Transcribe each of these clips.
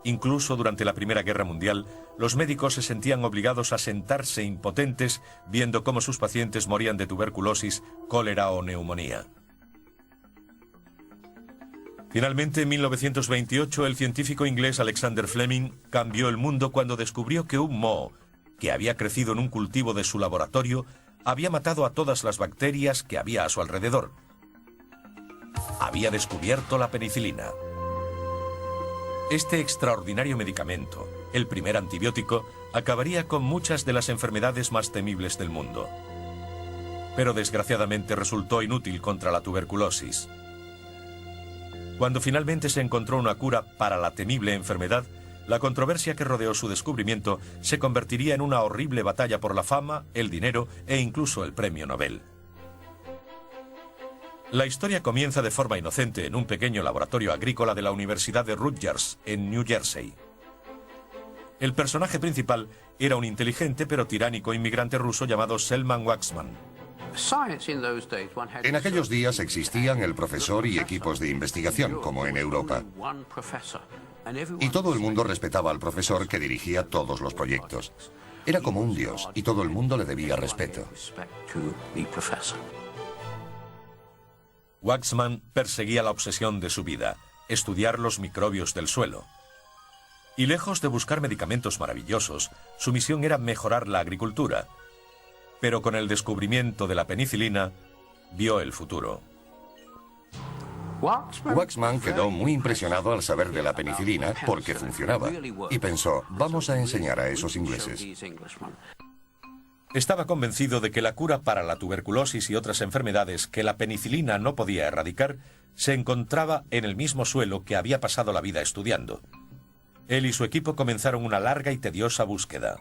Incluso durante la Primera Guerra Mundial, los médicos se sentían obligados a sentarse impotentes viendo cómo sus pacientes morían de tuberculosis, cólera o neumonía. Finalmente, en 1928, el científico inglés Alexander Fleming cambió el mundo cuando descubrió que un moho, que había crecido en un cultivo de su laboratorio, había matado a todas las bacterias que había a su alrededor. Había descubierto la penicilina. Este extraordinario medicamento, el primer antibiótico, acabaría con muchas de las enfermedades más temibles del mundo. Pero desgraciadamente resultó inútil contra la tuberculosis. Cuando finalmente se encontró una cura para la temible enfermedad, la controversia que rodeó su descubrimiento se convertiría en una horrible batalla por la fama, el dinero e incluso el premio Nobel. La historia comienza de forma inocente en un pequeño laboratorio agrícola de la Universidad de Rutgers, en New Jersey. El personaje principal era un inteligente pero tiránico inmigrante ruso llamado Selman Waksman. En aquellos días existían el profesor y equipos de investigación, como en Europa. Y todo el mundo respetaba al profesor que dirigía todos los proyectos. Era como un dios y todo el mundo le debía respeto. Waksman perseguía la obsesión de su vida, estudiar los microbios del suelo. Y lejos de buscar medicamentos maravillosos, su misión era mejorar la agricultura. Pero con el descubrimiento de la penicilina, vio el futuro. Waksman quedó muy impresionado al saber de la penicilina porque funcionaba y pensó, vamos a enseñar a esos ingleses. Estaba convencido de que la cura para la tuberculosis y otras enfermedades que la penicilina no podía erradicar se encontraba en el mismo suelo que había pasado la vida estudiando. Él y su equipo comenzaron una larga y tediosa búsqueda.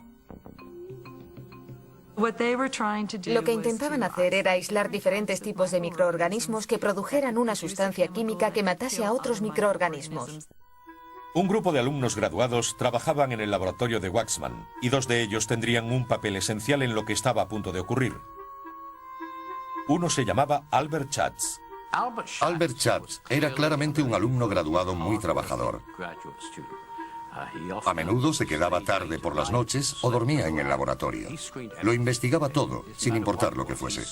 Lo que intentaban hacer era aislar diferentes tipos de microorganismos que produjeran una sustancia química que matase a otros microorganismos. Un grupo de alumnos graduados trabajaban en el laboratorio de Waksman y dos de ellos tendrían un papel esencial en lo que estaba a punto de ocurrir. Uno se llamaba Albert Schatz. Albert Schatz era claramente un alumno graduado muy trabajador. A menudo se quedaba tarde por las noches o dormía en el laboratorio. Lo investigaba todo, sin importar lo que fuese.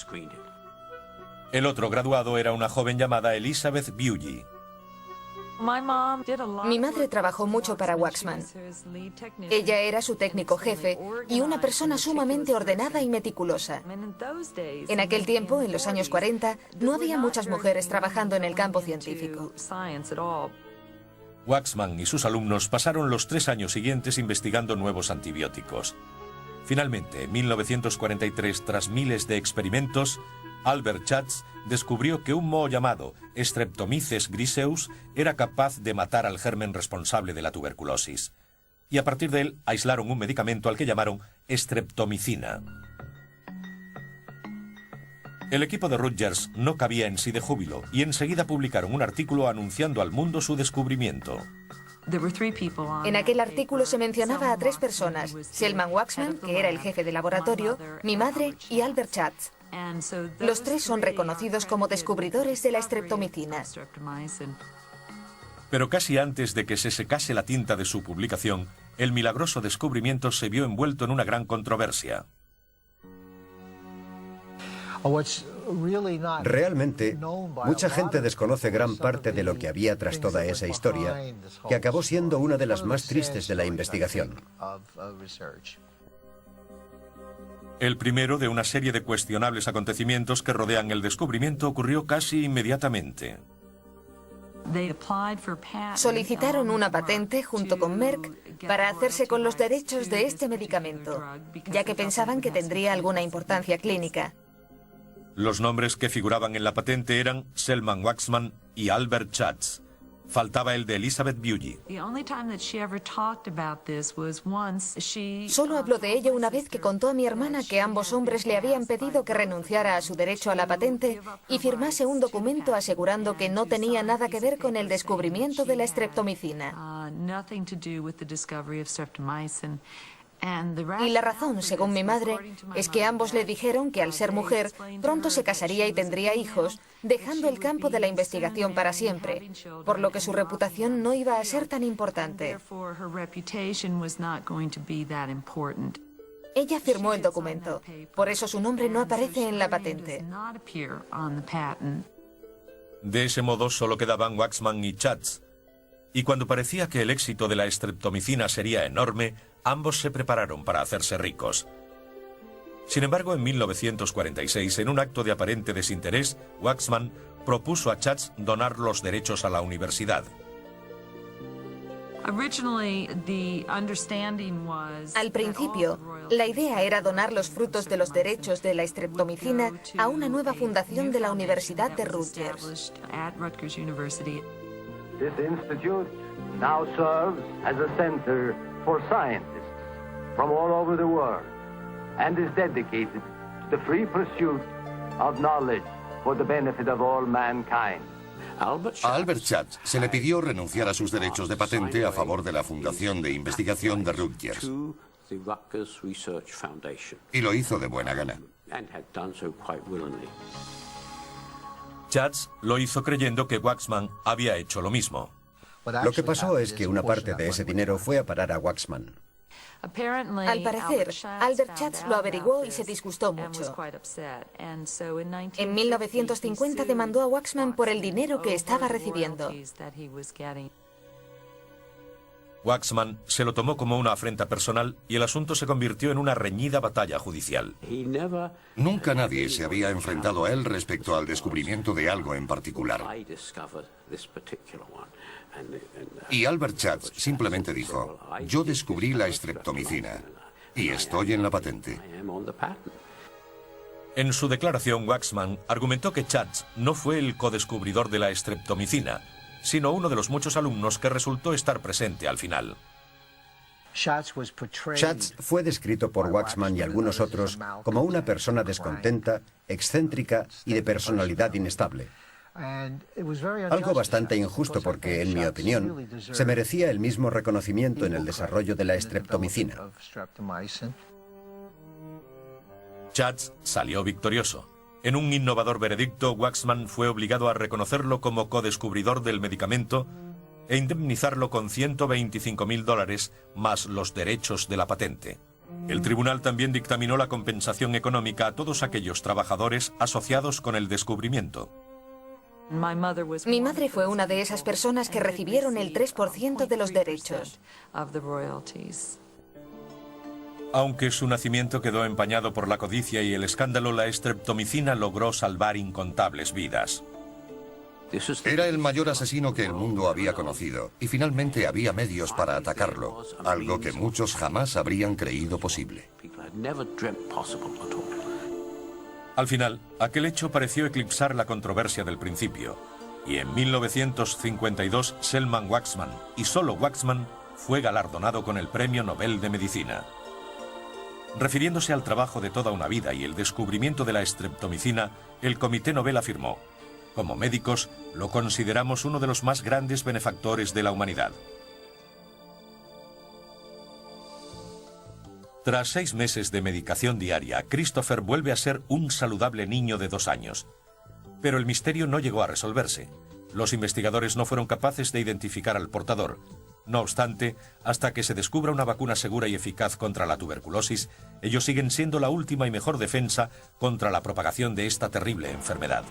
El otro graduado era una joven llamada Elizabeth Bewley. Mi madre trabajó mucho para Waksman. Ella era su técnico jefe y una persona sumamente ordenada y meticulosa. En aquel tiempo, en los años 40, no había muchas mujeres trabajando en el campo científico. Waksman y sus alumnos pasaron los 3 años siguientes investigando nuevos antibióticos. Finalmente, en 1943, tras miles de experimentos, Albert Schatz descubrió que un moho llamado Streptomyces griseus era capaz de matar al germen responsable de la tuberculosis. Y a partir de él aislaron un medicamento al que llamaron streptomicina. El equipo de Rutgers no cabía en sí de júbilo y enseguida publicaron un artículo anunciando al mundo su descubrimiento. En aquel artículo se mencionaba a 3 personas, Selman Waksman, que era el jefe de laboratorio, mi madre y Albert Schatz. Los 3 son reconocidos como descubridores de la streptomicina. Pero casi antes de que se secase la tinta de su publicación, el milagroso descubrimiento se vio envuelto en una gran controversia. Realmente, mucha gente desconoce gran parte de lo que había tras toda esa historia, que acabó siendo una de las más tristes de la investigación. El primero de una serie de cuestionables acontecimientos que rodean el descubrimiento ocurrió casi inmediatamente. Solicitaron una patente junto con Merck para hacerse con los derechos de este medicamento, ya que pensaban que tendría alguna importancia clínica. Los nombres que figuraban en la patente eran Selman Waksman y Albert Schatz. Faltaba el de Elizabeth Bewley. Solo habló de ello una vez que contó a mi hermana que ambos hombres le habían pedido que renunciara a su derecho a la patente y firmase un documento asegurando que no tenía nada que ver con el descubrimiento de la streptomicina. Y la razón, según mi madre, es que ambos le dijeron que al ser mujer, pronto se casaría y tendría hijos, dejando el campo de la investigación para siempre, por lo que su reputación no iba a ser tan importante. Ella firmó el documento, por eso su nombre no aparece en la patente. De ese modo solo quedaban Waxman y Schatz. Y cuando parecía que el éxito de la estreptomicina sería enorme, ambos se prepararon para hacerse ricos. Sin embargo, en 1946, en un acto de aparente desinterés, Waxman propuso a Schatz donar los derechos a la universidad. Al principio, la idea era donar los frutos de los derechos de la estreptomicina a una nueva fundación de la Universidad de Rutgers. This institute now serves as a center for scientists from all over the world and is dedicated to the free pursuit of knowledge for the benefit of all mankind. A Albert Schatz se le pidió renunciar a sus derechos de patente a favor de la Fundación de Investigación de Rutgers. Y lo hizo de buena gana. Schatz lo hizo creyendo que Waxman había hecho lo mismo. Lo que pasó es que una parte de ese dinero fue a parar a Waxman. Al parecer, Albert Schatz lo averiguó y se disgustó mucho. En 1950 demandó a Waxman por el dinero que estaba recibiendo. Waxman se lo tomó como una afrenta personal y el asunto se convirtió en una reñida batalla judicial. Nunca nadie se había enfrentado a él respecto al descubrimiento de algo en particular. Y Albert Schatz simplemente dijo: yo descubrí la estreptomicina y estoy en la patente. En su declaración, Waxman argumentó que Schatz no fue el codescubridor de la estreptomicina, sino uno de los muchos alumnos que resultó estar presente al final. Schatz fue descrito por Waxman y algunos otros como una persona descontenta, excéntrica y de personalidad inestable. Algo bastante injusto porque, en mi opinión, se merecía el mismo reconocimiento en el desarrollo de la estreptomicina. Schatz salió victorioso. En un innovador veredicto, Waxman fue obligado a reconocerlo como codescubridor del medicamento e indemnizarlo con $125.000 más los derechos de la patente. El tribunal también dictaminó la compensación económica a todos aquellos trabajadores asociados con el descubrimiento. Mi madre fue una de esas personas que recibieron el 3% de los derechos. Aunque su nacimiento quedó empañado por la codicia y el escándalo, la estreptomicina logró salvar incontables vidas. Era el mayor asesino que el mundo había conocido y finalmente había medios para atacarlo, algo que muchos jamás habrían creído posible. Al final, aquel hecho pareció eclipsar la controversia del principio, y en 1952 Selman Waxman, y solo Waxman, fue galardonado con el Premio Nobel de Medicina. Refiriéndose al trabajo de toda una vida y el descubrimiento de la estreptomicina, el Comité Nobel afirmó: como médicos, lo consideramos uno de los más grandes benefactores de la humanidad. Tras 6 meses de medicación diaria, Christopher vuelve a ser un saludable niño de 2 años. Pero el misterio no llegó a resolverse. Los investigadores no fueron capaces de identificar al portador. No obstante, hasta que se descubra una vacuna segura y eficaz contra la tuberculosis, ellos siguen siendo la última y mejor defensa contra la propagación de esta terrible enfermedad.